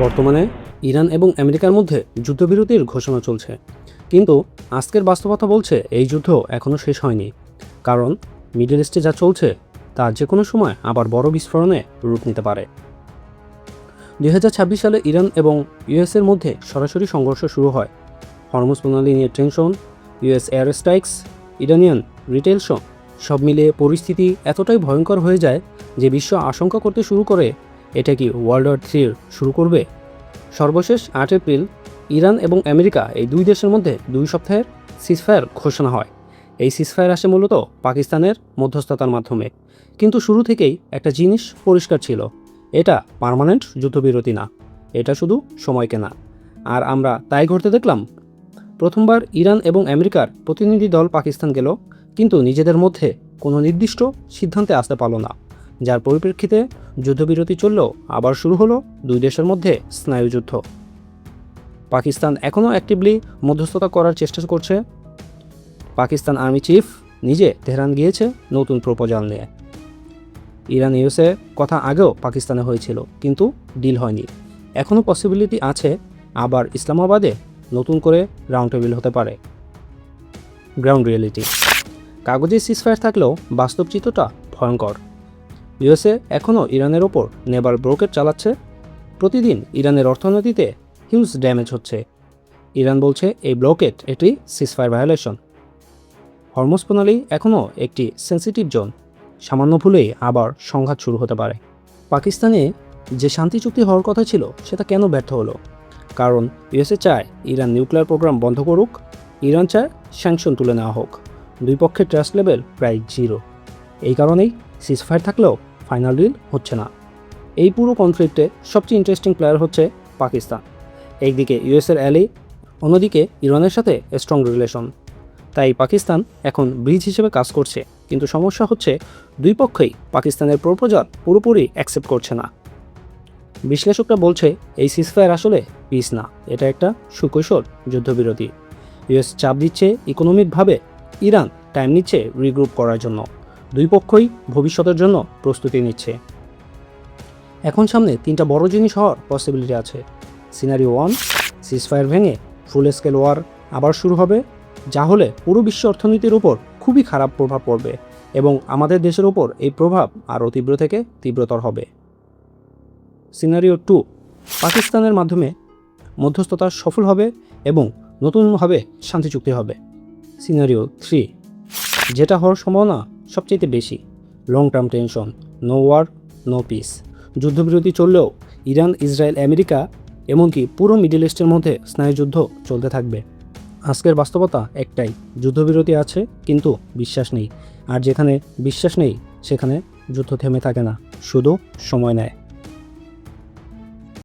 বর্তমানে ইরান এবং আমেরিকার মধ্যে যুদ্ধবিরতির ঘোষণা চলছে, কিন্তু আজকের বাস্তবতা বলছে এই যুদ্ধ এখনও শেষ হয়নি। কারণ মিডল ইস্টে যা চলছে তা যে কোনো সময় আবার বড় বিস্ফোরণে রূপ নিতে পারে। 2026 সালে ইরান এবং ইউএসের মধ্যে সরাসরি সংঘর্ষ শুরু হয়। হরমুজ প্রণালী নিয়ে tension, US air strikes, Iranian retail সব মিলিয়ে পরিস্থিতি এতটাই ভয়ঙ্কর হয়ে যায় যে বিশ্ব আশঙ্কা করতে শুরু করে এটা কি ওয়ার্ল্ড ওয়ার 3 শুরু করবে। সর্বশেষ 8 এপ্রিল ইরান এবং আমেরিকা এই দুই দেশের মধ্যে 2 সপ্তাহের সিজফায়ার ঘোষণা হয়। এই সিজফায়ার আসে মূলত পাকিস্তানের মধ্যস্থতার মাধ্যমে, কিন্তু শুরু থেকেই একটা জিনিস পরিষ্কার ছিল, এটা পার্মানেন্ট যুদ্ধবিরতি না, এটা শুধু সময় কেনা। আর আমরা তাই ঘটতে দেখলাম। প্রথমবার ইরান এবং আমেরিকার প্রতিনিধি দল পাকিস্তান গেল, কিন্তু নিজেদের মধ্যে কোনো নির্দিষ্ট সিদ্ধান্তে আসতে পারল না, যার পরিপ্রেক্ষিতে যুদ্ধবিরতি চললেও আবার শুরু হলো দুই দেশের মধ্যে স্নায়ুযুদ্ধ। পাকিস্তান এখনও অ্যাক্টিভলি মধ্যস্থতা করার চেষ্টা করছে। পাকিস্তান আর্মি চিফ নিজে তেহরান গিয়েছে নতুন প্রপোজাল নিয়ে। ইরান ইউএসএ কথা আগেও পাকিস্তানে হয়েছিল, কিন্তু ডিল হয়নি। এখনও পসিবিলিটি আছে আবার ইসলামাবাদে নতুন করে রাউন্ড টেবিল হতে পারে। গ্রাউন্ড রিয়েলিটি, কাগজে সিজফায়ার থাকলেও বাস্তব চিত্রটা ভয়ঙ্কর। ইউএসএ এখনও ইরানের ওপর নেভাল ব্লকেড চালাচ্ছে। প্রতিদিন ইরানের অর্থনীতিতে হিউজ ড্যামেজ হচ্ছে। ইরান বলছে এই ব্লকেড এটি সিজফায়ার ভায়োলেশন। হরমুজ প্রণালী এখনও একটি সেন্সিটিভ জোন, সামান্য ভুলেই আবার সংঘাত শুরু হতে পারে। পাকিস্তানে যে শান্তি চুক্তি হওয়ার কথা ছিল সেটা কেন ব্যর্থ হলো? কারণ ইউএসএ চায় ইরান নিউক্লিয়ার প্রোগ্রাম বন্ধ করুক, ইরান চায় স্যাংশন তুলে নেওয়া হোক। দুই পক্ষের ট্রাস্ট লেভেল প্রায় 0। এই কারণেই সিজফায়ার থাকলেও ফাইনাল ডিল হচ্ছে না। এই পুরো কনফ্লিক্টে সবচেয়ে ইন্টারেস্টিং প্লেয়ার হচ্ছে পাকিস্তান। একদিকে ইউএসের অ্যালি, অন্যদিকে ইরানের সাথে স্ট্রং রিলেশন। তাই পাকিস্তান এখন ব্রিজ হিসেবে কাজ করছে, কিন্তু সমস্যা হচ্ছে দুই পক্ষই পাকিস্তানের প্রপোজাল পুরোপুরি অ্যাকসেপ্ট করছে না। বিশ্লেষকরা বলছে এই সিজফায়ার আসলে পিস না, এটা একটা সুকৌশল যুদ্ধবিরতি। ইউএস চাপ দিচ্ছে ইকোনমিকভাবে, ইরান টাইম নিচ্ছে রিগ্রুপ করার জন্য। দুই পক্ষই ভবিষ্যতের জন্য প্রস্তুতি নিচ্ছে। এখন সামনে 3টা বড় জিনিস হওয়ার পসিবিলিটি আছে। সিনারিও 1, সিজফায়ার ভেঙে ফুল স্কেল ওয়ার আবার শুরু হবে, যা হলে পুরো বিশ্ব অর্থনীতির উপর খুবই খারাপ প্রভাব পড়বে এবং আমাদের দেশের উপর এই প্রভাব আরও তীব্র থেকে তীব্রতর হবে। সিনারিও 2, পাকিস্তানের মাধ্যমে মধ্যস্থতা সফল হবে এবং নতুনভাবে শান্তি চুক্তি হবে। সিনারিও 3, যেটা হওয়ার সম্ভাবনা সবচেয়ে বেশি, long term tension, no war no peace. যুদ্ধবিরতি চললেও ইরান, ইসরায়েল, আমেরিকা এমনকি পুরো মিডল ইস্টের মধ্যে স্নায়ুযুদ্ধ চলতে থাকবে। আজকের বাস্তবতা একটাই, যুদ্ধবিরতি আছে কিন্তু বিশ্বাস নেই। আর যেখানে বিশ্বাস নেই সেখানে যুদ্ধ থেমে থাকে না, শুধু সময় নেয়।